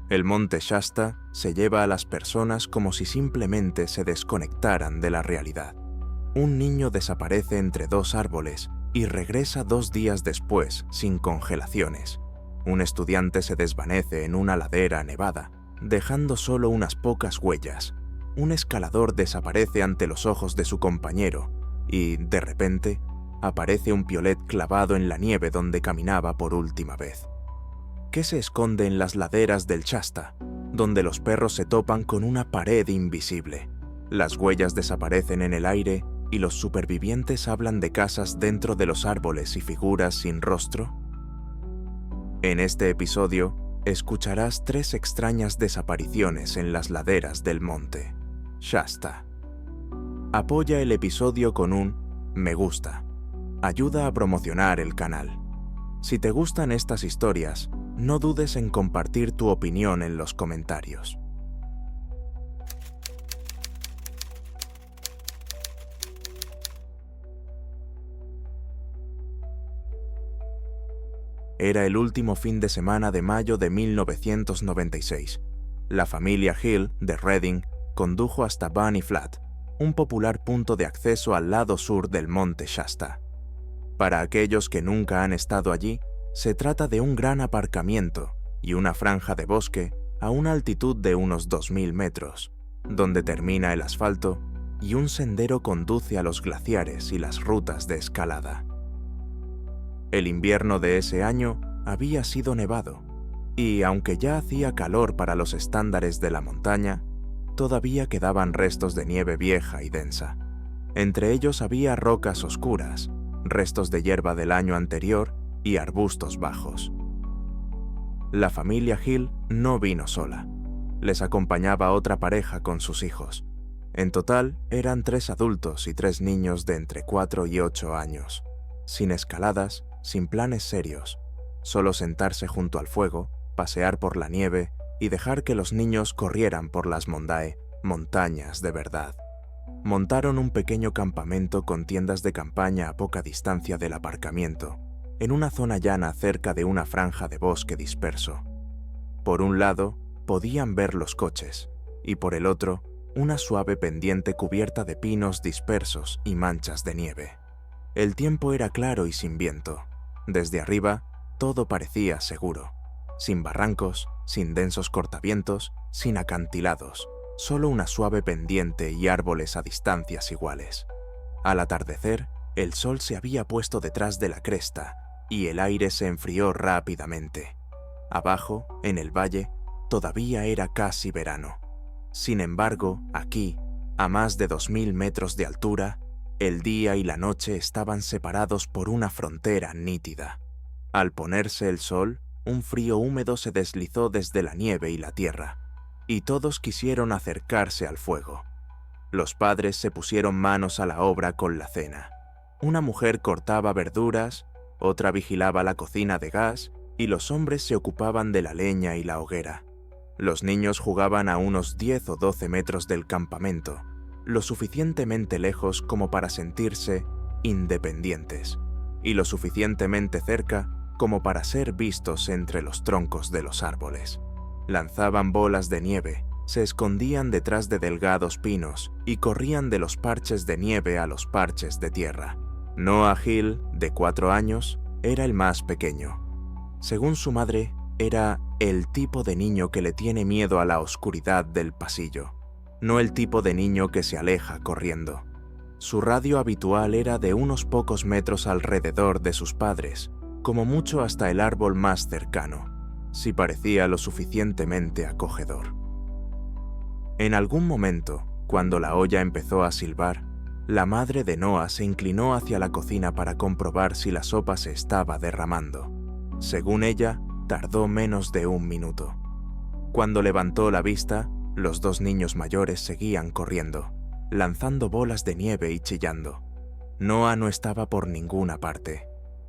El monte Shasta se lleva a las personas como si simplemente se desconectaran de la realidad. Un niño desaparece entre dos árboles y regresa 2 días después sin congelaciones. Un estudiante se desvanece en una ladera nevada, dejando solo unas pocas huellas. Un escalador desaparece ante los ojos de su compañero y, de repente, aparece un piolet clavado en la nieve donde caminaba por última vez. ¿Qué se esconde en las laderas del Shasta, donde los perros se topan con una pared invisible? Las huellas desaparecen en el aire y los supervivientes hablan de casas dentro de los árboles y figuras sin rostro. En este episodio, escucharás 3 extrañas desapariciones en las laderas del monte Shasta. Apoya el episodio con un me gusta. Ayuda a promocionar el canal. Si te gustan estas historias, no dudes en compartir tu opinión en los comentarios. Era el último fin de semana de mayo de 1996. La familia Hill de Redding condujo hasta Bunny Flat, un popular punto de acceso al lado sur del monte Shasta. Para aquellos que nunca han estado allí, se trata de un gran aparcamiento y una franja de bosque a una altitud de unos 2000 metros, donde termina el asfalto y un sendero conduce a los glaciares y las rutas de escalada. El invierno de ese año había sido nevado, y aunque ya hacía calor para los estándares de la montaña, todavía quedaban restos de nieve vieja y densa. Entre ellos había rocas oscuras, restos de hierba del año anterior y arbustos bajos. La familia Hill no vino sola. Les acompañaba otra pareja con sus hijos. En total eran 3 adultos y 3 niños de entre 4 y 8 años. Sin escaladas, sin planes serios, solo sentarse junto al fuego, pasear por la nieve y dejar que los niños corrieran por las Mondae, montañas de verdad. Montaron un pequeño campamento con tiendas de campaña a poca distancia del aparcamiento, en una zona llana cerca de una franja de bosque disperso. Por un lado, podían ver los coches, y por el otro, una suave pendiente cubierta de pinos dispersos y manchas de nieve. El tiempo era claro y sin viento. Desde arriba, todo parecía seguro. Sin barrancos, sin densos cortavientos, sin acantilados, solo una suave pendiente y árboles a distancias iguales. Al atardecer, el sol se había puesto detrás de la cresta y el aire se enfrió rápidamente. Abajo, en el valle, todavía era casi verano. Sin embargo, aquí, a más de 2000 metros de altura, el día y la noche estaban separados por una frontera nítida. Al ponerse el sol, un frío húmedo se deslizó desde la nieve y la tierra, y todos quisieron acercarse al fuego. Los padres se pusieron manos a la obra con la cena. Una mujer cortaba verduras, otra vigilaba la cocina de gas y los hombres se ocupaban de la leña y la hoguera. Los niños jugaban a unos 10 o 12 metros del campamento, lo suficientemente lejos como para sentirse independientes, y lo suficientemente cerca como para ser vistos entre los troncos de los árboles. Lanzaban bolas de nieve, se escondían detrás de delgados pinos y corrían de los parches de nieve a los parches de tierra. Noah Hill, de 4 años, era el más pequeño. Según su madre, era el tipo de niño que le tiene miedo a la oscuridad del pasillo, no el tipo de niño que se aleja corriendo. Su radio habitual era de unos pocos metros alrededor de sus padres, como mucho hasta el árbol más cercano, si parecía lo suficientemente acogedor. En algún momento, cuando la olla empezó a silbar, la madre de Noah se inclinó hacia la cocina para comprobar si la sopa se estaba derramando. Según ella, tardó menos de 1 minuto. Cuando levantó la vista, los 2 niños mayores seguían corriendo, lanzando bolas de nieve y chillando. Noah no estaba por ninguna parte.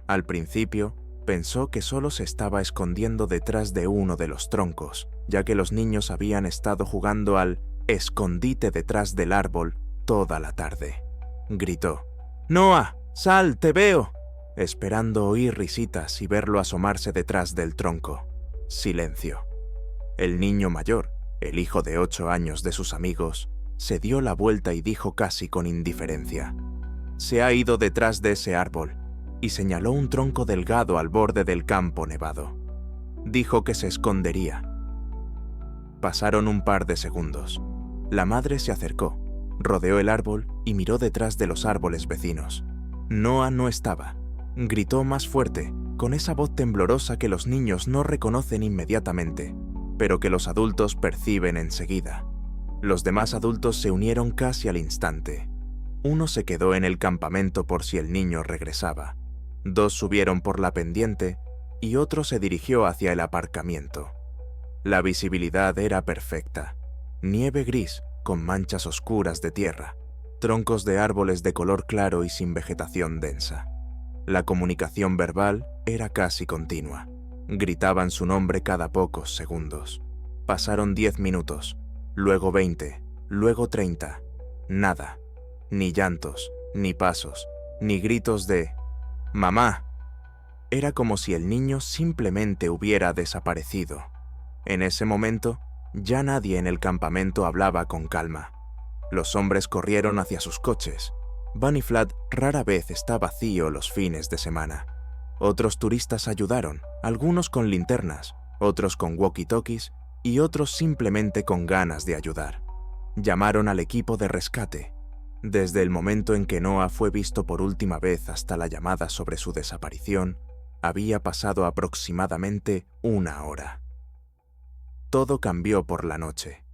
Al principio, pensó que solo se estaba escondiendo detrás de uno de los troncos, ya que los niños habían estado jugando al escondite detrás del árbol toda la tarde. Gritó: «¡Noah, sal, te veo!», esperando oír risitas y verlo asomarse detrás del tronco. Silencio. El niño mayor, el hijo de 8 años de sus amigos, se dio la vuelta y dijo casi con indiferencia: «Se ha ido detrás de ese árbol», y señaló un tronco delgado al borde del campo nevado. Dijo que se escondería. Pasaron un par de segundos. La madre se acercó, rodeó el árbol y miró detrás de los árboles vecinos. Noah no estaba. Gritó más fuerte, con esa voz temblorosa que los niños no reconocen inmediatamente, pero que los adultos perciben enseguida. Los demás adultos se unieron casi al instante. Uno se quedó en el campamento por si el niño regresaba. 2 subieron por la pendiente y otro se dirigió hacia el aparcamiento. La visibilidad era perfecta. Nieve gris con manchas oscuras de tierra, troncos de árboles de color claro y sin vegetación densa. La comunicación verbal era casi continua. Gritaban su nombre cada pocos segundos. Pasaron 10 minutos, luego 20, luego 30. Nada. Ni llantos, ni pasos, ni gritos de «¡Mamá!». Era como si el niño simplemente hubiera desaparecido. En ese momento, ya nadie en el campamento hablaba con calma. Los hombres corrieron hacia sus coches. Bunny Flat rara vez está vacío los fines de semana. Otros turistas ayudaron, algunos con linternas, otros con walkie-talkies y otros simplemente con ganas de ayudar. Llamaron al equipo de rescate. Desde el momento en que Noah fue visto por última vez hasta la llamada sobre su desaparición, había pasado aproximadamente 1 hora. Todo cambió por la noche.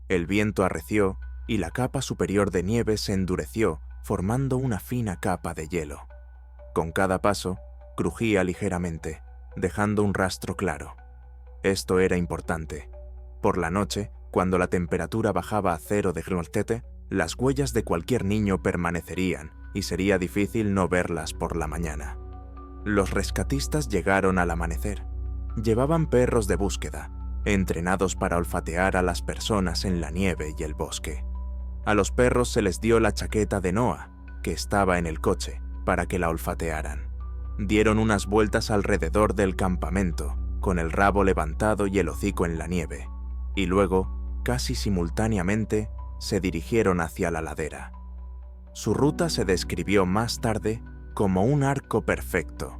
El viento arreció y la capa superior de nieve se endureció, formando una fina capa de hielo. Con cada paso, crujía ligeramente, dejando un rastro claro. Esto era importante. Por la noche, cuando la temperatura bajaba a 0 de Groltete, las huellas de cualquier niño permanecerían y sería difícil no verlas por la mañana. Los rescatistas llegaron al amanecer. Llevaban perros de búsqueda, entrenados para olfatear a las personas en la nieve y el bosque. A los perros se les dio la chaqueta de Noah, que estaba en el coche, para que la olfatearan. Dieron unas vueltas alrededor del campamento, con el rabo levantado y el hocico en la nieve, y luego, casi simultáneamente, se dirigieron hacia la ladera. Su ruta se describió más tarde como un arco perfecto.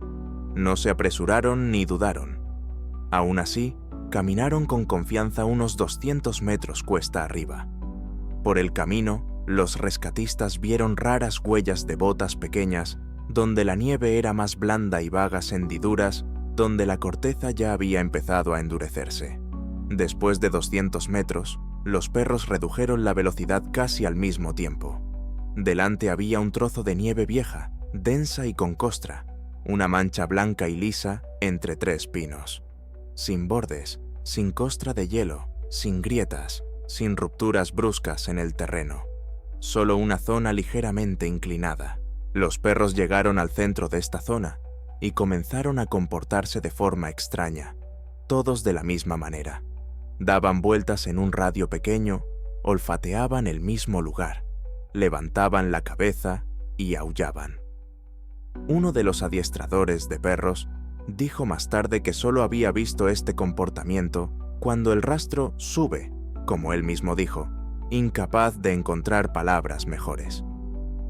No se apresuraron ni dudaron. Aún así, caminaron con confianza unos 200 metros cuesta arriba. Por el camino, los rescatistas vieron raras huellas de botas pequeñas, donde la nieve era más blanda y vagas hendiduras, donde la corteza ya había empezado a endurecerse. Después de 200 metros, los perros redujeron la velocidad casi al mismo tiempo. Delante había un trozo de nieve vieja, densa y con costra, una mancha blanca y lisa entre 3 pinos. Sin bordes, sin costra de hielo, sin grietas, sin rupturas bruscas en el terreno. Solo una zona ligeramente inclinada. Los perros llegaron al centro de esta zona y comenzaron a comportarse de forma extraña, todos de la misma manera. Daban vueltas en un radio pequeño, olfateaban el mismo lugar, levantaban la cabeza y aullaban. Uno de los adiestradores de perros dijo más tarde que solo había visto este comportamiento cuando el rastro sube, como él mismo dijo, incapaz de encontrar palabras mejores.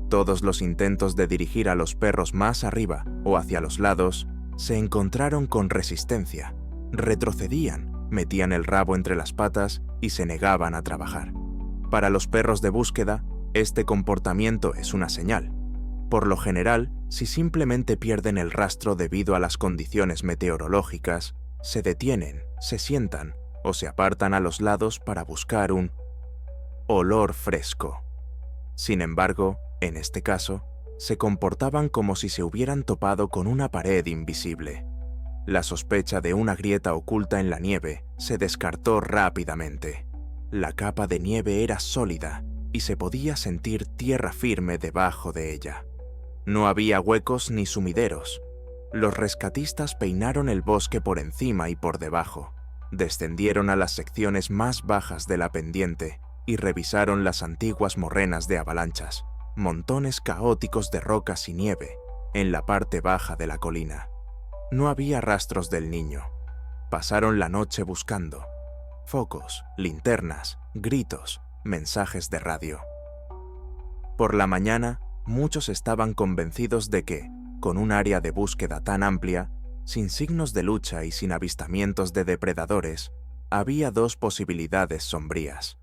Todos los intentos de dirigir a los perros más arriba o hacia los lados se encontraron con resistencia, retrocedían, metían el rabo entre las patas y se negaban a trabajar. Para los perros de búsqueda, este comportamiento es una señal. Por lo general, si simplemente pierden el rastro debido a las condiciones meteorológicas, se detienen, se sientan o se apartan a los lados para buscar un olor fresco. Sin embargo, en este caso, se comportaban como si se hubieran topado con una pared invisible. La sospecha de una grieta oculta en la nieve se descartó rápidamente. La capa de nieve era sólida y se podía sentir tierra firme debajo de ella. No había huecos ni sumideros. Los rescatistas peinaron el bosque por encima y por debajo, descendieron a las secciones más bajas de la pendiente y revisaron las antiguas morrenas de avalanchas, montones caóticos de rocas y nieve en la parte baja de la colina. No había rastros del niño. Pasaron la noche buscando. focos, linternas, gritos, mensajes de radio. Por la mañana, muchos estaban convencidos de que, con un área de búsqueda tan amplia, sin signos de lucha y sin avistamientos de depredadores, había dos posibilidades sombrías.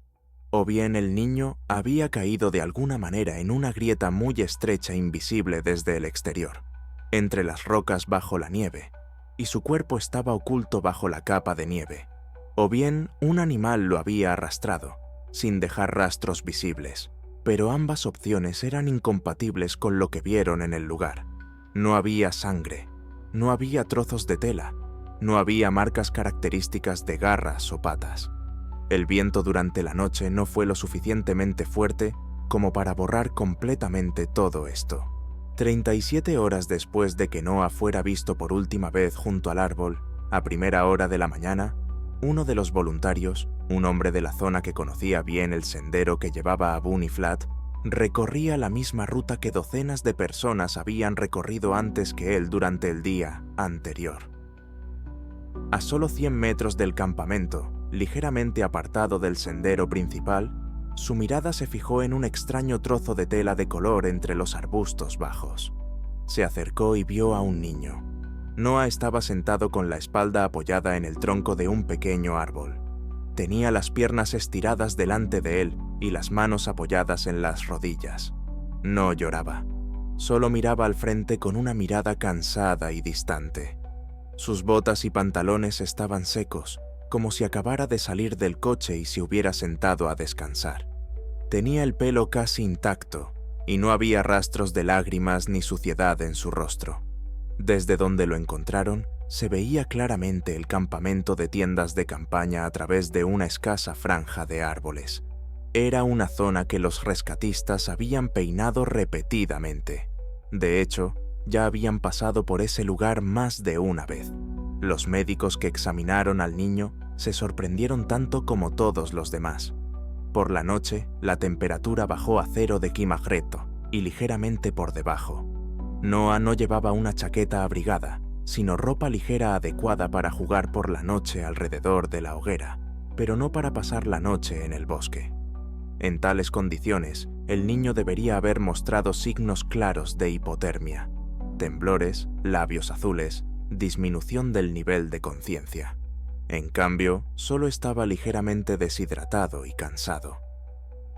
O bien el niño había caído de alguna manera en una grieta muy estrecha e invisible desde el exterior, entre las rocas bajo la nieve, y su cuerpo estaba oculto bajo la capa de nieve. O bien un animal lo había arrastrado, sin dejar rastros visibles, pero ambas opciones eran incompatibles con lo que vieron en el lugar. No había sangre, no había trozos de tela, no había marcas características de garras o patas. El viento durante la noche no fue lo suficientemente fuerte como para borrar completamente todo esto. 37 horas después de que Noah fuera visto por última vez junto al árbol, a primera hora de la mañana, uno de los voluntarios, un hombre de la zona que conocía bien el sendero que llevaba a Bunny Flat, recorría la misma ruta que docenas de personas habían recorrido antes que él durante el día anterior. A solo 100 metros del campamento, ligeramente apartado del sendero principal, su mirada se fijó en un extraño trozo de tela de color entre los arbustos bajos. Se acercó y vio a un niño. Noah estaba sentado con la espalda apoyada en el tronco de un pequeño árbol. Tenía las piernas estiradas delante de él y las manos apoyadas en las rodillas. No lloraba. Solo miraba al frente con una mirada cansada y distante. Sus botas y pantalones estaban secos, como si acabara de salir del coche y se hubiera sentado a descansar. Tenía el pelo casi intacto y no había rastros de lágrimas ni suciedad en su rostro. Desde donde lo encontraron, se veía claramente el campamento de tiendas de campaña a través de una escasa franja de árboles. Era una zona que los rescatistas habían peinado repetidamente. De hecho, ya habían pasado por ese lugar más de una vez. Los médicos que examinaron al niño se sorprendieron tanto como todos los demás. Por la noche, la temperatura bajó a 0 de Kimagreto y ligeramente por debajo. Noah no llevaba una chaqueta abrigada, sino ropa ligera adecuada para jugar por la noche alrededor de la hoguera, pero no para pasar la noche en el bosque. En tales condiciones, el niño debería haber mostrado signos claros de hipotermia: temblores, labios azules, disminución del nivel de conciencia. En cambio, solo estaba ligeramente deshidratado y cansado.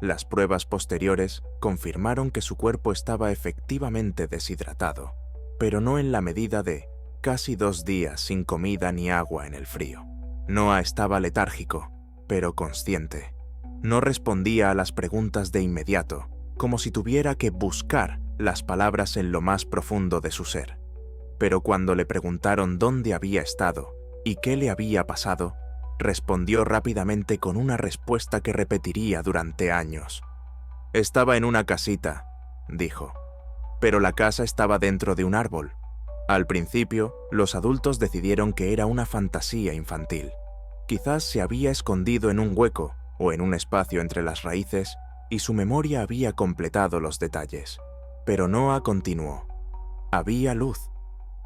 Las pruebas posteriores confirmaron que su cuerpo estaba efectivamente deshidratado, pero no en la medida de casi 2 días sin comida ni agua en el frío. Noah estaba letárgico, pero consciente. No respondía a las preguntas de inmediato, como si tuviera que buscar las palabras en lo más profundo de su ser. Pero cuando le preguntaron dónde había estado y qué le había pasado, respondió rápidamente con una respuesta que repetiría durante años. «Estaba en una casita», dijo, «pero la casa estaba dentro de un árbol. Al principio, los adultos decidieron que era una fantasía infantil. Quizás se había escondido en un hueco o en un espacio entre las raíces y su memoria había completado los detalles. Pero Noah continuó. Había luz,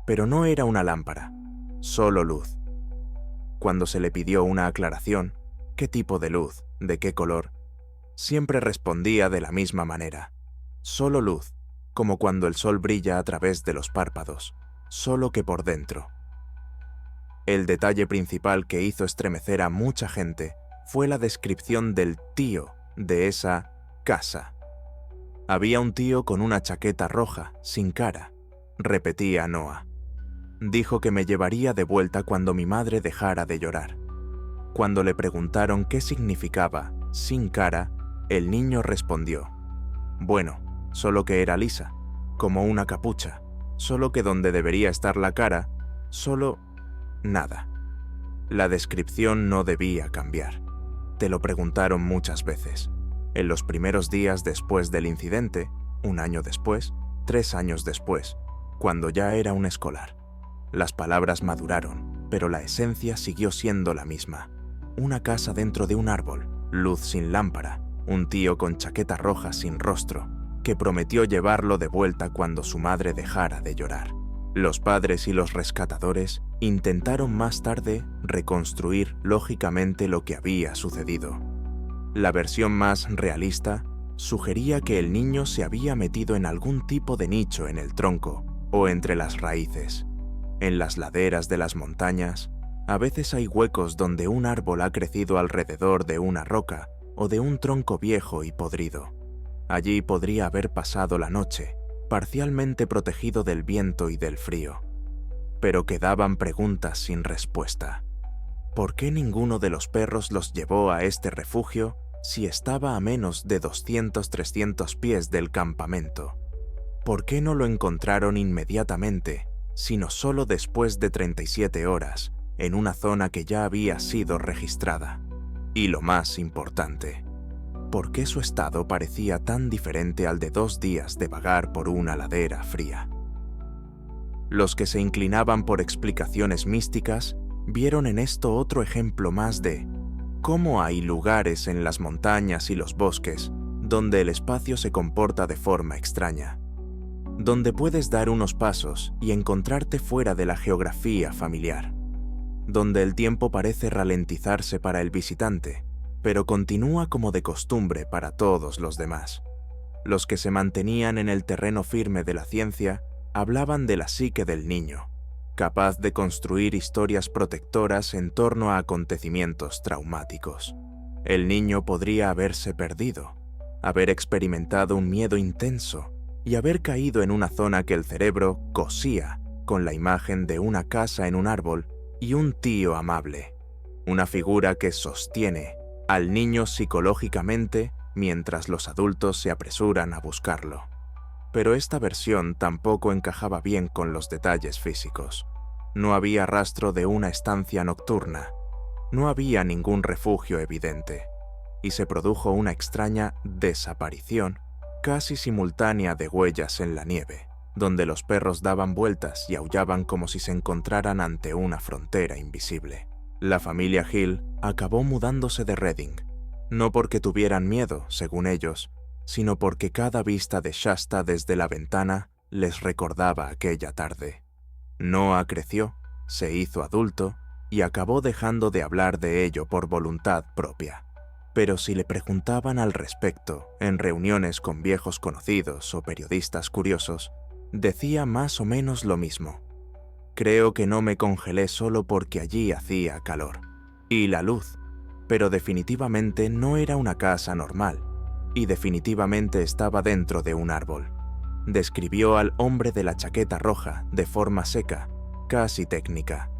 pero no era una lámpara, solo luz. Cuando se le pidió una aclaración, ¿qué tipo de luz? ¿De qué color? Siempre respondía de la misma manera. Solo luz, como cuando el sol brilla a través de los párpados, solo que por dentro. El detalle principal que hizo estremecer a mucha gente fue la descripción del tío de esa casa. Había un tío con una chaqueta roja, sin cara, repetía Noah. Dijo que me llevaría de vuelta cuando mi madre dejara de llorar. Cuando le preguntaron qué significaba sin cara, el niño respondió: bueno, solo que era lisa, como una capucha, solo que donde debería estar la cara, solo nada. La descripción no debía cambiar. Te lo preguntaron muchas veces. En los primeros días después del incidente, 1 año después, 3 años después, cuando ya era un escolar. Las palabras maduraron, pero la esencia siguió siendo la misma. Una casa dentro de un árbol, luz sin lámpara, un tío con chaqueta roja sin rostro, que prometió llevarlo de vuelta cuando su madre dejara de llorar. Los padres y los rescatadores intentaron más tarde reconstruir lógicamente lo que había sucedido. La versión más realista sugería que el niño se había metido en algún tipo de nicho en el tronco o entre las raíces. En las laderas de las montañas, a veces hay huecos donde un árbol ha crecido alrededor de una roca o de un tronco viejo y podrido. Allí podría haber pasado la noche, parcialmente protegido del viento y del frío. Pero quedaban preguntas sin respuesta. ¿Por qué ninguno de los perros los llevó a este refugio si estaba a menos de 200-300 pies del campamento? ¿Por qué no lo encontraron inmediatamente, sino solo después de 37 horas, en una zona que ya había sido registrada? Y lo más importante, ¿por qué su estado parecía tan diferente al de 2 días de vagar por una ladera fría? Los que se inclinaban por explicaciones místicas vieron en esto otro ejemplo más de cómo hay lugares en las montañas y los bosques donde el espacio se comporta de forma extraña, donde puedes dar unos pasos y encontrarte fuera de la geografía familiar, donde el tiempo parece ralentizarse para el visitante, pero continúa como de costumbre para todos los demás. Los que se mantenían en el terreno firme de la ciencia hablaban de la psique del niño, capaz de construir historias protectoras en torno a acontecimientos traumáticos. El niño podría haberse perdido, haber experimentado un miedo intenso y haber caído en una zona que el cerebro cosía con la imagen de una casa en un árbol y un tío amable, una figura que sostiene al niño psicológicamente mientras los adultos se apresuran a buscarlo. Pero esta versión tampoco encajaba bien con los detalles físicos. No había rastro de una estancia nocturna, no había ningún refugio evidente, y se produjo una extraña desaparición casi simultánea de huellas en la nieve, donde los perros daban vueltas y aullaban como si se encontraran ante una frontera invisible. La familia Hill acabó mudándose de Redding, no porque tuvieran miedo, según ellos, sino porque cada vista de Shasta desde la ventana les recordaba aquella tarde. Noah creció, se hizo adulto y acabó dejando de hablar de ello por voluntad propia. Pero si le preguntaban al respecto en reuniones con viejos conocidos o periodistas curiosos, decía más o menos lo mismo. Creo que no me congelé solo porque allí hacía calor. Y la luz, pero definitivamente no era una casa normal. Y definitivamente estaba dentro de un árbol. Describió al hombre de la chaqueta roja de forma seca, casi técnica.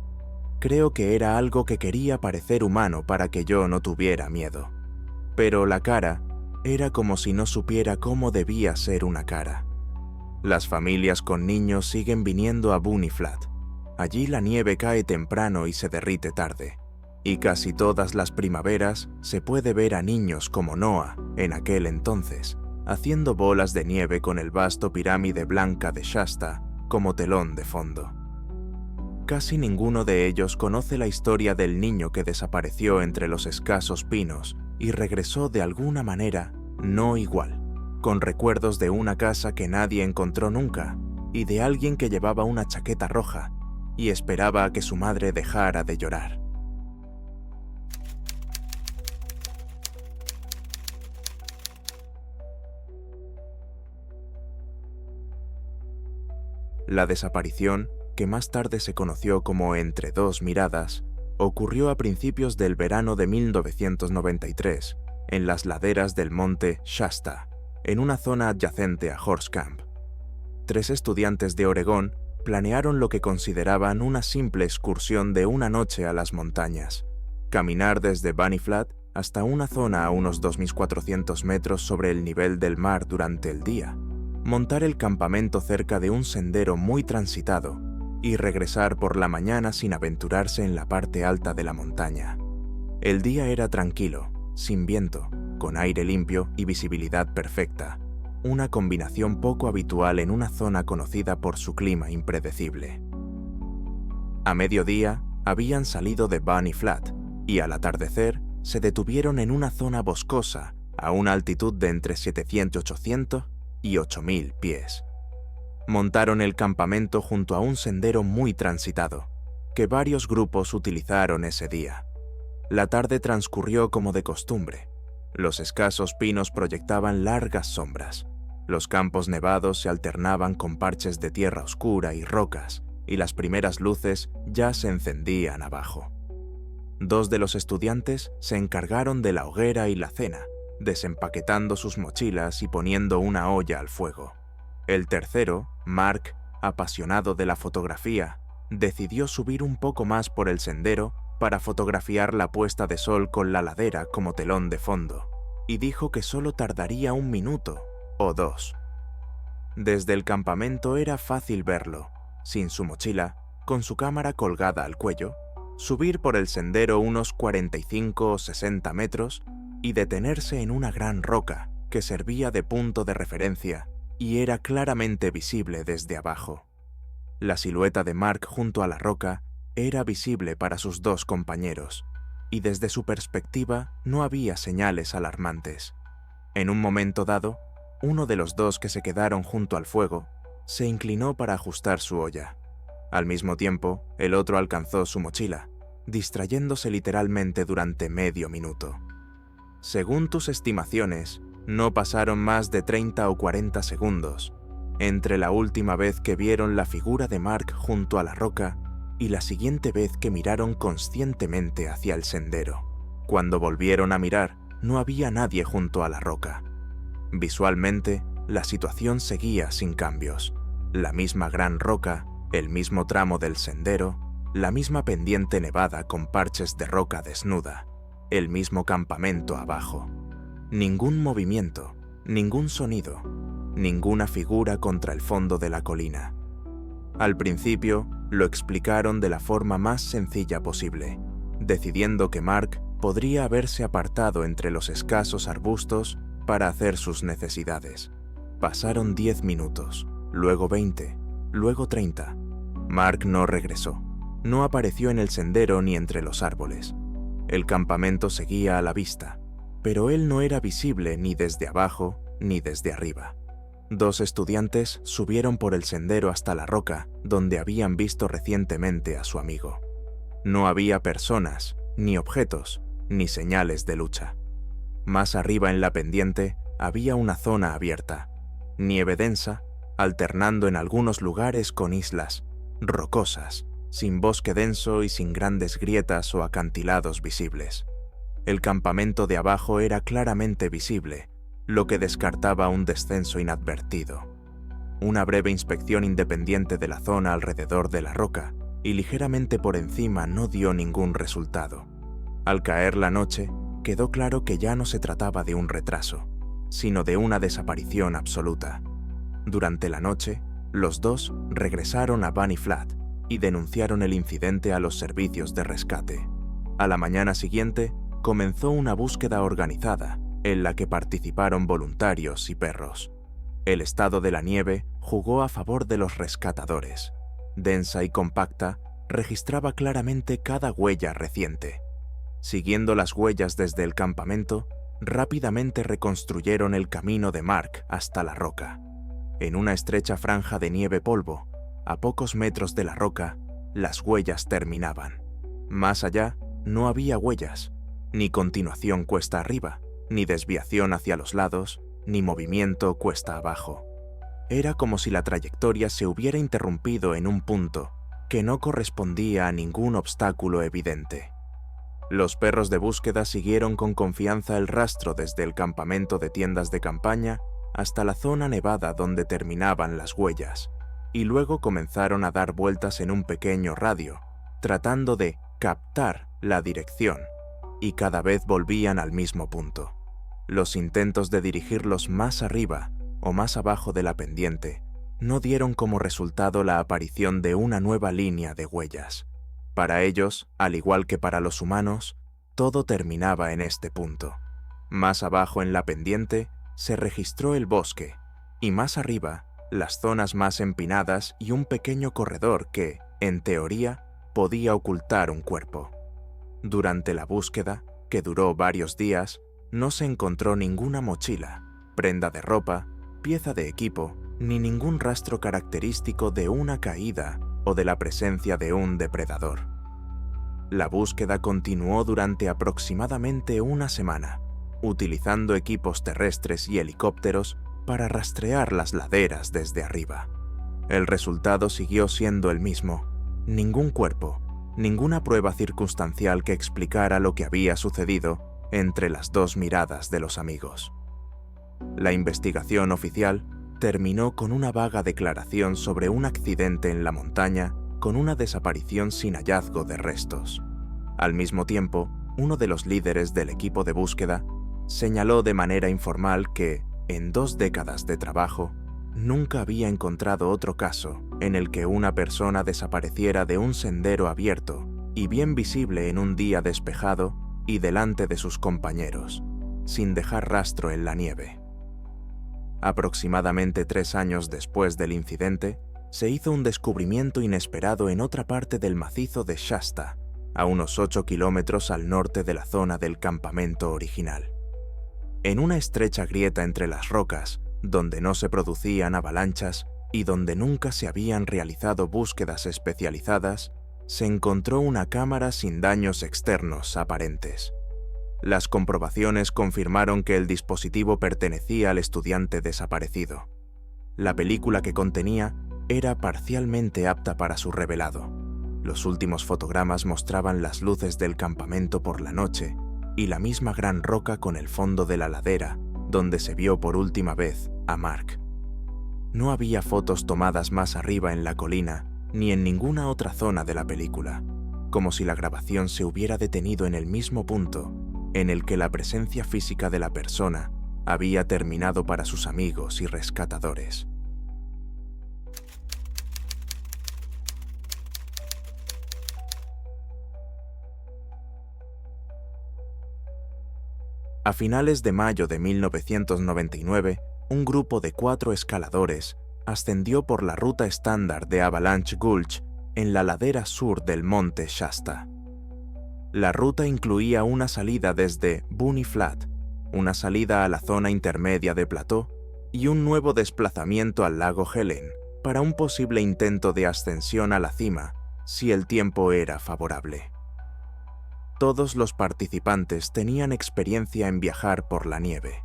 Creo que era algo que quería parecer humano para que yo no tuviera miedo. Pero la cara era como si no supiera cómo debía ser una cara. Las familias con niños siguen viniendo a Bunny Flat. Allí la nieve cae temprano y se derrite tarde. Y casi todas las primaveras se puede ver a niños como Noah, en aquel entonces, haciendo bolas de nieve con el vasto pirámide blanca de Shasta como telón de fondo. Casi ninguno de ellos conoce la historia del niño que desapareció entre los escasos pinos y regresó de alguna manera no igual, con recuerdos de una casa que nadie encontró nunca y de alguien que llevaba una chaqueta roja y esperaba a que su madre dejara de llorar. La desaparición, que más tarde se conoció como Entre dos miradas, ocurrió a principios del verano de 1993, en las laderas del monte Shasta, en una zona adyacente a Horse Camp. 3 estudiantes de Oregón planearon lo que consideraban una simple excursión de una noche a las montañas, caminar desde Bunny Flat hasta una zona a unos 2.400 metros sobre el nivel del mar durante el día, montar el campamento cerca de un sendero muy transitado y regresar por la mañana sin aventurarse en la parte alta de la montaña. El día era tranquilo, sin viento, con aire limpio y visibilidad perfecta, una combinación poco habitual en una zona conocida por su clima impredecible. A mediodía habían salido de Bunny Flat y al atardecer se detuvieron en una zona boscosa a una altitud de entre 700-800 y 8.000 pies. Montaron el campamento junto a un sendero muy transitado, que varios grupos utilizaron ese día. La tarde transcurrió como de costumbre. Los escasos pinos proyectaban largas sombras. Los campos nevados se alternaban con parches de tierra oscura y rocas, y las primeras luces ya se encendían abajo. 2 de los estudiantes se encargaron de la hoguera y la cena, desempaquetando sus mochilas y poniendo una olla al fuego. El tercero, Mark, apasionado de la fotografía, decidió subir un poco más por el sendero para fotografiar la puesta de sol con la ladera como telón de fondo, y dijo que solo tardaría 1 minuto o 2. Desde el campamento era fácil verlo, sin su mochila, con su cámara colgada al cuello, subir por el sendero unos 45 o 60 metros y detenerse en una gran roca que servía de punto de referencia y era claramente visible desde abajo. La silueta de Mark junto a la roca era visible para sus 2 compañeros, y desde su perspectiva no había señales alarmantes. En un momento dado, uno de los 2 que se quedaron junto al fuego se inclinó para ajustar su olla. Al mismo tiempo, el otro alcanzó su mochila, distrayéndose literalmente durante medio minuto. Según tus estimaciones, no pasaron más de 30 o 40 segundos entre la última vez que vieron la figura de Mark junto a la roca y la siguiente vez que miraron conscientemente hacia el sendero. Cuando volvieron a mirar, no había nadie junto a la roca. Visualmente, la situación seguía sin cambios. La misma gran roca, el mismo tramo del sendero, la misma pendiente nevada con parches de roca desnuda, el mismo campamento abajo. Ningún movimiento, ningún sonido, ninguna figura contra el fondo de la colina. Al principio, lo explicaron de la forma más sencilla posible, decidiendo que Mark podría haberse apartado entre los escasos arbustos para hacer sus necesidades. Pasaron 10 minutos, luego 20, luego 30. Mark no regresó. No apareció en el sendero ni entre los árboles. El campamento seguía a la vista, pero él no era visible ni desde abajo ni desde arriba. 2 estudiantes subieron por el sendero hasta la roca donde habían visto recientemente a su amigo. No había personas, ni objetos, ni señales de lucha. Más arriba en la pendiente había una zona abierta, nieve densa, alternando en algunos lugares con islas, rocosas, sin bosque denso y sin grandes grietas o acantilados visibles. El campamento de abajo era claramente visible, lo que descartaba un descenso inadvertido. Una breve inspección independiente de la zona alrededor de la roca y ligeramente por encima no dio ningún resultado. Al caer la noche, quedó claro que ya no se trataba de un retraso, sino de una desaparición absoluta. Durante la noche, los 2 regresaron a Bunny Flat y denunciaron el incidente a los servicios de rescate. A la mañana siguiente, comenzó una búsqueda organizada en la que participaron voluntarios y perros. El estado de la nieve jugó a favor de los rescatadores. Densa y compacta, registraba claramente cada huella reciente. Siguiendo las huellas desde el campamento, rápidamente reconstruyeron el camino de Mark hasta la roca. En una estrecha franja de nieve polvo, a pocos metros de la roca, las huellas terminaban. Más allá, no había huellas, ni continuación cuesta arriba, ni desviación hacia los lados, ni movimiento cuesta abajo. Era como si la trayectoria se hubiera interrumpido en un punto que no correspondía a ningún obstáculo evidente. Los perros de búsqueda siguieron con confianza el rastro desde el campamento de tiendas de campaña hasta la zona nevada donde terminaban las huellas, y luego comenzaron a dar vueltas en un pequeño radio, tratando de captar la dirección, y cada vez volvían al mismo punto. Los intentos de dirigirlos más arriba o más abajo de la pendiente no dieron como resultado la aparición de una nueva línea de huellas. Para ellos, al igual que para los humanos, todo terminaba en este punto. Más abajo en la pendiente se registró el bosque, y más arriba, las zonas más empinadas y un pequeño corredor que, en teoría, podía ocultar un cuerpo. Durante la búsqueda, que duró varios días, no se encontró ninguna mochila, prenda de ropa, pieza de equipo, ni ningún rastro característico de una caída o de la presencia de un depredador. La búsqueda continuó durante aproximadamente una semana, utilizando equipos terrestres y helicópteros para rastrear las laderas desde arriba. El resultado siguió siendo el mismo: ningún cuerpo, ninguna prueba circunstancial que explicara lo que había sucedido entre las dos miradas de los amigos. La investigación oficial terminó con una vaga declaración sobre un accidente en la montaña con una desaparición sin hallazgo de restos. Al mismo tiempo, uno de los líderes del equipo de búsqueda señaló de manera informal que, en 2 décadas de trabajo, nunca había encontrado otro caso en el que una persona desapareciera de un sendero abierto y bien visible en un día despejado y delante de sus compañeros, sin dejar rastro en la nieve. Aproximadamente 3 años después del incidente, se hizo un descubrimiento inesperado en otra parte del macizo de Shasta, a unos 8 kilómetros al norte de la zona del campamento original. En una estrecha grieta entre las rocas, donde no se producían avalanchas y donde nunca se habían realizado búsquedas especializadas, se encontró una cámara sin daños externos aparentes. Las comprobaciones confirmaron que el dispositivo pertenecía al estudiante desaparecido. La película que contenía era parcialmente apta para su revelado. Los últimos fotogramas mostraban las luces del campamento por la noche y la misma gran roca con el fondo de la ladera donde se vio por última vez a Mark. No había fotos tomadas más arriba en la colina ni en ninguna otra zona de la película, como si la grabación se hubiera detenido en el mismo punto en el que la presencia física de la persona había terminado para sus amigos y rescatadores. A finales de mayo de 1999, un grupo de 4 escaladores ascendió por la ruta estándar de Avalanche Gulch en la ladera sur del monte Shasta. La ruta incluía una salida desde Bunny Flat, una salida a la zona intermedia de plató y un nuevo desplazamiento al lago Helen para un posible intento de ascensión a la cima si el tiempo era favorable. Todos los participantes tenían experiencia en viajar por la nieve.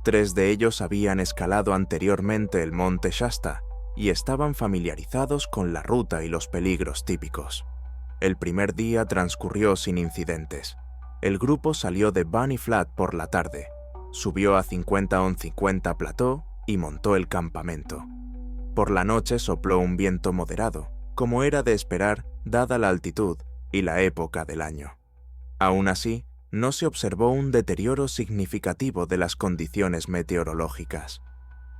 3 de ellos habían escalado anteriormente el monte Shasta y estaban familiarizados con la ruta y los peligros típicos. El primer día transcurrió sin incidentes. El grupo salió de Bunny Flat por la tarde, subió a 50-on-50 Plateau y montó el campamento. Por la noche sopló un viento moderado, como era de esperar dada la altitud y la época del año. Aún así, no se observó un deterioro significativo de las condiciones meteorológicas.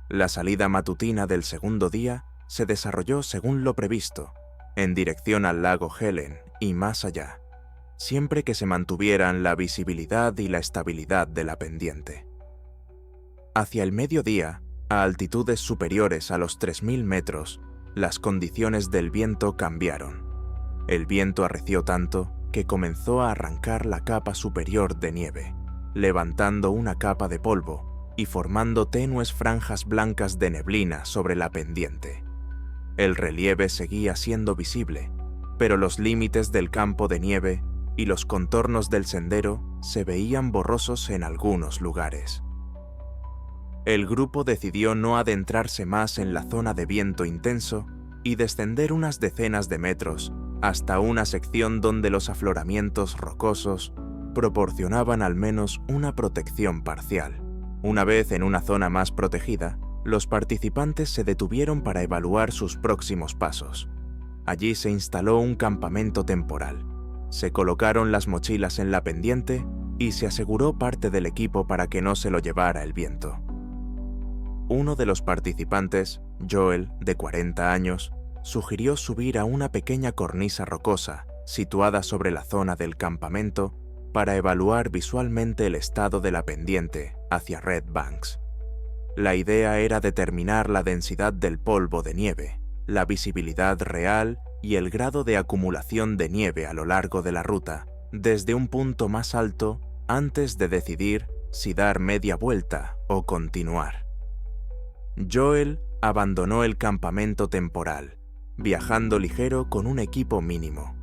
La salida matutina del segundo día se desarrolló según lo previsto, en dirección al lago Helen y más allá, siempre que se mantuvieran la visibilidad y la estabilidad de la pendiente. Hacia el mediodía, a altitudes superiores a los 3000 metros, las condiciones del viento cambiaron. El viento arreció tanto que comenzó a arrancar la capa superior de nieve, levantando una capa de polvo y formando tenues franjas blancas de neblina sobre la pendiente. El relieve seguía siendo visible, pero los límites del campo de nieve y los contornos del sendero se veían borrosos en algunos lugares. El grupo decidió no adentrarse más en la zona de viento intenso y descender unas decenas de metros hasta una sección donde los afloramientos rocosos proporcionaban al menos una protección parcial. Una vez en una zona más protegida, los participantes se detuvieron para evaluar sus próximos pasos. Allí se instaló un campamento temporal. Se colocaron las mochilas en la pendiente y se aseguró parte del equipo para que no se lo llevara el viento. Uno de los participantes, Joel, de 40 años, sugirió subir a una pequeña cornisa rocosa situada sobre la zona del campamento para evaluar visualmente el estado de la pendiente hacia Red Banks. La idea era determinar la densidad del polvo de nieve, la visibilidad real y el grado de acumulación de nieve a lo largo de la ruta, desde un punto más alto antes de decidir si dar media vuelta o continuar. Joel abandonó el campamento temporal viajando ligero con un equipo mínimo.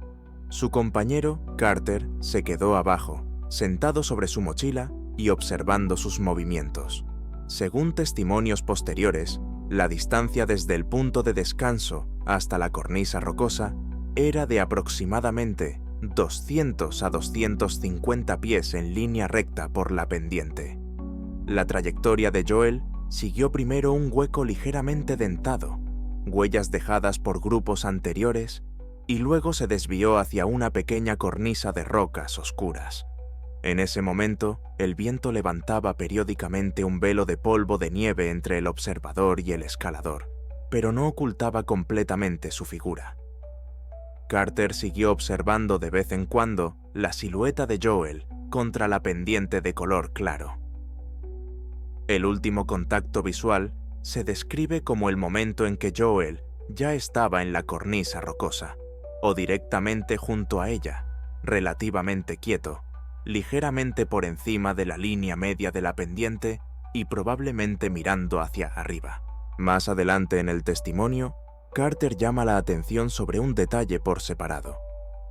Su compañero, Carter, se quedó abajo, sentado sobre su mochila y observando sus movimientos. Según testimonios posteriores, la distancia desde el punto de descanso hasta la cornisa rocosa era de aproximadamente 200 a 250 pies en línea recta por la pendiente. La trayectoria de Joel siguió primero un hueco ligeramente dentado, huellas dejadas por grupos anteriores, y luego se desvió hacia una pequeña cornisa de rocas oscuras. En ese momento, el viento levantaba periódicamente un velo de polvo de nieve entre el observador y el escalador, pero no ocultaba completamente su figura. Carter siguió observando de vez en cuando la silueta de Joel contra la pendiente de color claro. El último contacto visual se describe como el momento en que Joel ya estaba en la cornisa rocosa, o directamente junto a ella, relativamente quieto, ligeramente por encima de la línea media de la pendiente y probablemente mirando hacia arriba. Más adelante en el testimonio, Carter llama la atención sobre un detalle por separado.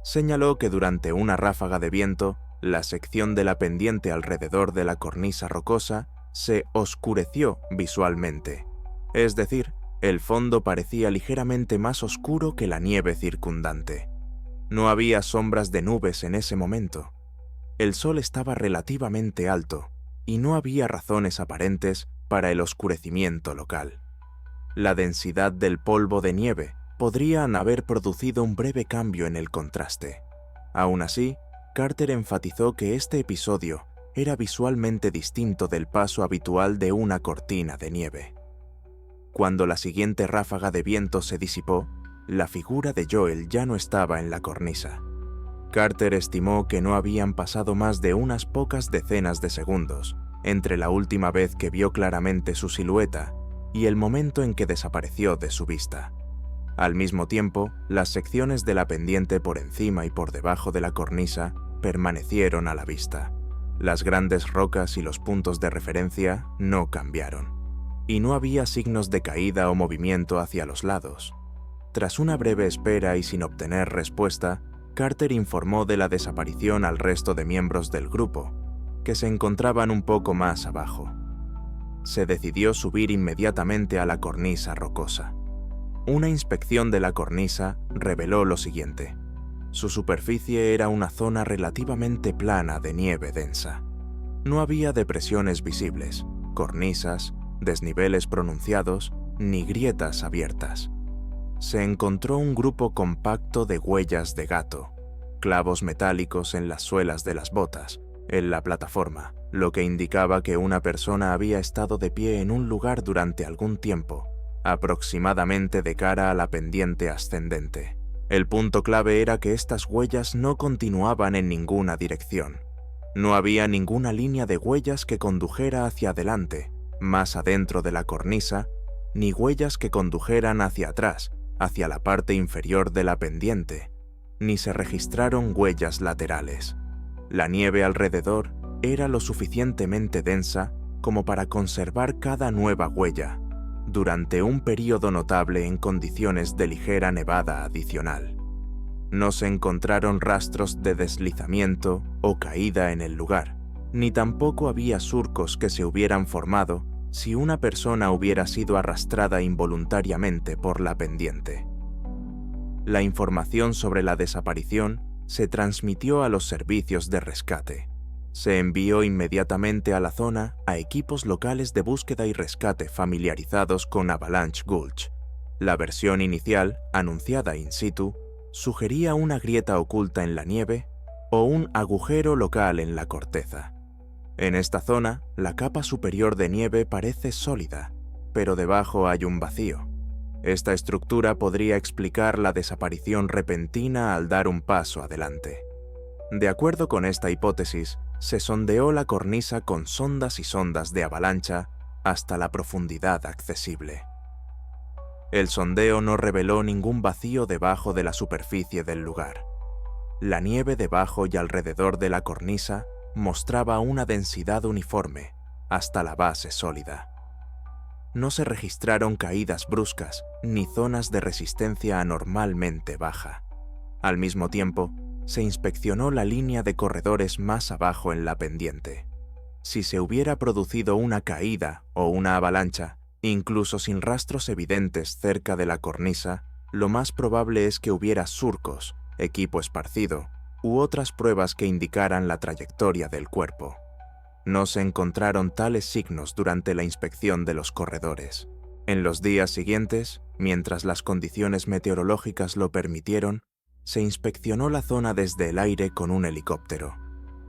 Señaló que durante una ráfaga de viento, la sección de la pendiente alrededor de la cornisa rocosa se oscureció visualmente. Es decir, el fondo parecía ligeramente más oscuro que la nieve circundante. No había sombras de nubes en ese momento. El sol estaba relativamente alto y no había razones aparentes para el oscurecimiento local. La densidad del polvo de nieve podrían haber producido un breve cambio en el contraste. Aún así, Carter enfatizó que este episodio era visualmente distinto del paso habitual de una cortina de nieve. Cuando la siguiente ráfaga de viento se disipó, la figura de Joel ya no estaba en la cornisa. Carter estimó que no habían pasado más de unas pocas decenas de segundos entre la última vez que vio claramente su silueta y el momento en que desapareció de su vista. Al mismo tiempo, las secciones de la pendiente por encima y por debajo de la cornisa permanecieron a la vista. Las grandes rocas y los puntos de referencia no cambiaron, y no había signos de caída o movimiento hacia los lados. Tras una breve espera y sin obtener respuesta, Carter informó de la desaparición al resto de miembros del grupo, que se encontraban un poco más abajo. Se decidió subir inmediatamente a la cornisa rocosa. Una inspección de la cornisa reveló lo siguiente. Su superficie era una zona relativamente plana de nieve densa. No había depresiones visibles, cornisas, desniveles pronunciados, ni grietas abiertas. Se encontró un grupo compacto de huellas de gato, clavos metálicos en las suelas de las botas, en la plataforma, lo que indicaba que una persona había estado de pie en un lugar durante algún tiempo, aproximadamente de cara a la pendiente ascendente. El punto clave era que estas huellas no continuaban en ninguna dirección. No había ninguna línea de huellas que condujera hacia adelante, más adentro de la cornisa, ni huellas que condujeran hacia atrás, hacia la parte inferior de la pendiente, ni se registraron huellas laterales. La nieve alrededor era lo suficientemente densa como para conservar cada nueva huella durante un período notable en condiciones de ligera nevada adicional. No se encontraron rastros de deslizamiento o caída en el lugar, ni tampoco había surcos que se hubieran formado si una persona hubiera sido arrastrada involuntariamente por la pendiente. La información sobre la desaparición se transmitió a los servicios de rescate. Se envió inmediatamente a la zona a equipos locales de búsqueda y rescate familiarizados con Avalanche Gulch. La versión inicial, anunciada in situ, sugería una grieta oculta en la nieve o un agujero local en la corteza. En esta zona, la capa superior de nieve parece sólida, pero debajo hay un vacío. Esta estructura podría explicar la desaparición repentina al dar un paso adelante. De acuerdo con esta hipótesis, se sondeó la cornisa con sondas y sondas de avalancha hasta la profundidad accesible. El sondeo no reveló ningún vacío debajo de la superficie del lugar. La nieve debajo y alrededor de la cornisa mostraba una densidad uniforme hasta la base sólida. no se registraron caídas bruscas ni zonas de resistencia anormalmente baja. Al mismo tiempo, se inspeccionó la línea de corredores más abajo en la pendiente. Si se hubiera producido una caída o una avalancha, incluso sin rastros evidentes cerca de la cornisa, lo más probable es que hubiera surcos, equipo esparcido, u otras pruebas que indicaran la trayectoria del cuerpo. No se encontraron tales signos durante la inspección de los corredores. En los días siguientes, mientras las condiciones meteorológicas lo permitieron, se inspeccionó la zona desde el aire con un helicóptero.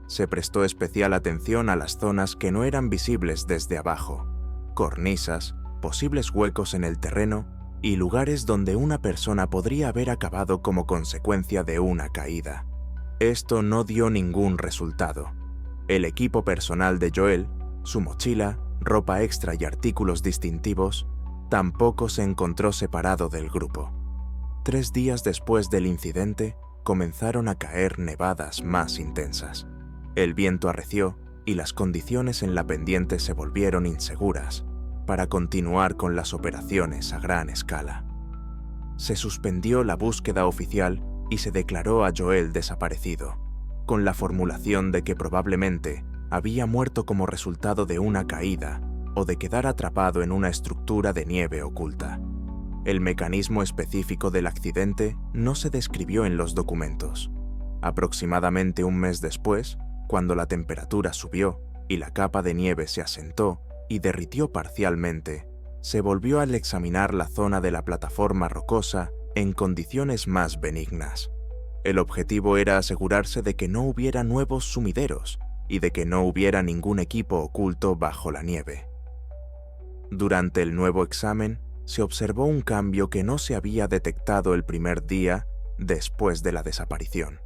Se prestó especial atención a las zonas que no eran visibles desde abajo: cornisas, posibles huecos en el terreno y lugares donde una persona podría haber acabado como consecuencia de una caída. Esto no dio ningún resultado. El equipo personal de Joel, su mochila, ropa extra y artículos distintivos, tampoco se encontró separado del grupo. 3 días después del incidente, comenzaron a caer nevadas más intensas. El viento arreció y las condiciones en la pendiente se volvieron inseguras para continuar con las operaciones a gran escala. Se suspendió la búsqueda oficial y se declaró a Joel desaparecido, con la formulación de que probablemente había muerto como resultado de una caída o de quedar atrapado en una estructura de nieve oculta. El mecanismo específico del accidente no se describió en los documentos. Aproximadamente un mes después, cuando la temperatura subió y la capa de nieve se asentó y derritió parcialmente, se volvió al examinar la zona de la plataforma rocosa en condiciones más benignas. El objetivo era asegurarse de que no hubiera nuevos sumideros y de que no hubiera ningún equipo oculto bajo la nieve. Durante el nuevo examen, se observó un cambio que no se había detectado el primer día después de la desaparición.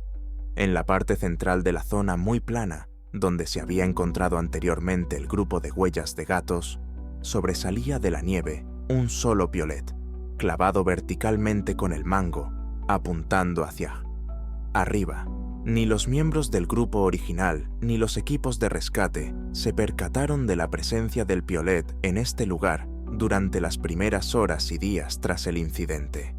En la parte central de la zona muy plana, donde se había encontrado anteriormente el grupo de huellas de gatos, sobresalía de la nieve un solo piolet, clavado verticalmente con el mango, apuntando hacia arriba. Ni los miembros del grupo original ni los equipos de rescate se percataron de la presencia del piolet en este lugar durante las primeras horas y días tras el incidente.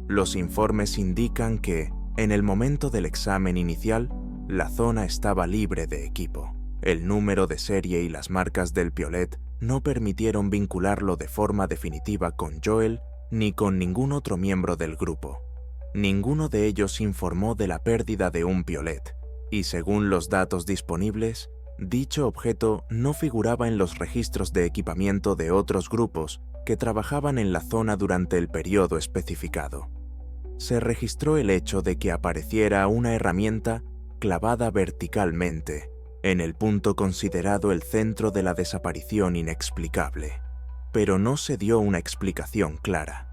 Los informes indican que, en el momento del examen inicial, la zona estaba libre de equipo. El número de serie y las marcas del piolet no permitieron vincularlo de forma definitiva con Joel ni con ningún otro miembro del grupo. Ninguno de ellos informó de la pérdida de un piolet, y según los datos disponibles, dicho objeto no figuraba en los registros de equipamiento de otros grupos que trabajaban en la zona durante el periodo especificado. Se registró el hecho de que apareciera una herramienta clavada verticalmente en el punto considerado el centro de la desaparición inexplicable, pero no se dio una explicación clara.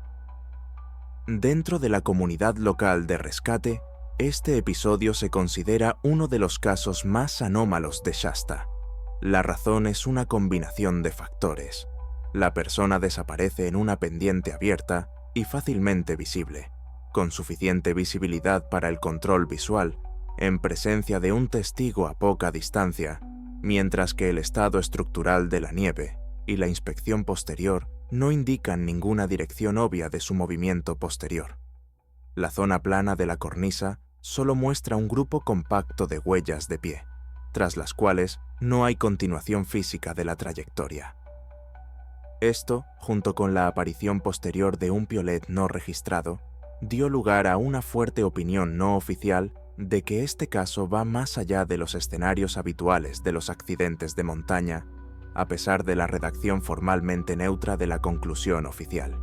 Dentro de la comunidad local de rescate, este episodio se considera uno de los casos más anómalos de Shasta. La razón es una combinación de factores. La persona desaparece en una pendiente abierta y fácilmente visible, con suficiente visibilidad para el control visual, en presencia de un testigo a poca distancia, mientras que el estado estructural de la nieve y la inspección posterior no indican ninguna dirección obvia de su movimiento posterior. La zona plana de la cornisa solo muestra un grupo compacto de huellas de pie, tras las cuales no hay continuación física de la trayectoria. Esto, junto con la aparición posterior de un piolet no registrado, dio lugar a una fuerte opinión no oficial de que este caso va más allá de los escenarios habituales de los accidentes de montaña, a pesar de la redacción formalmente neutra de la conclusión oficial.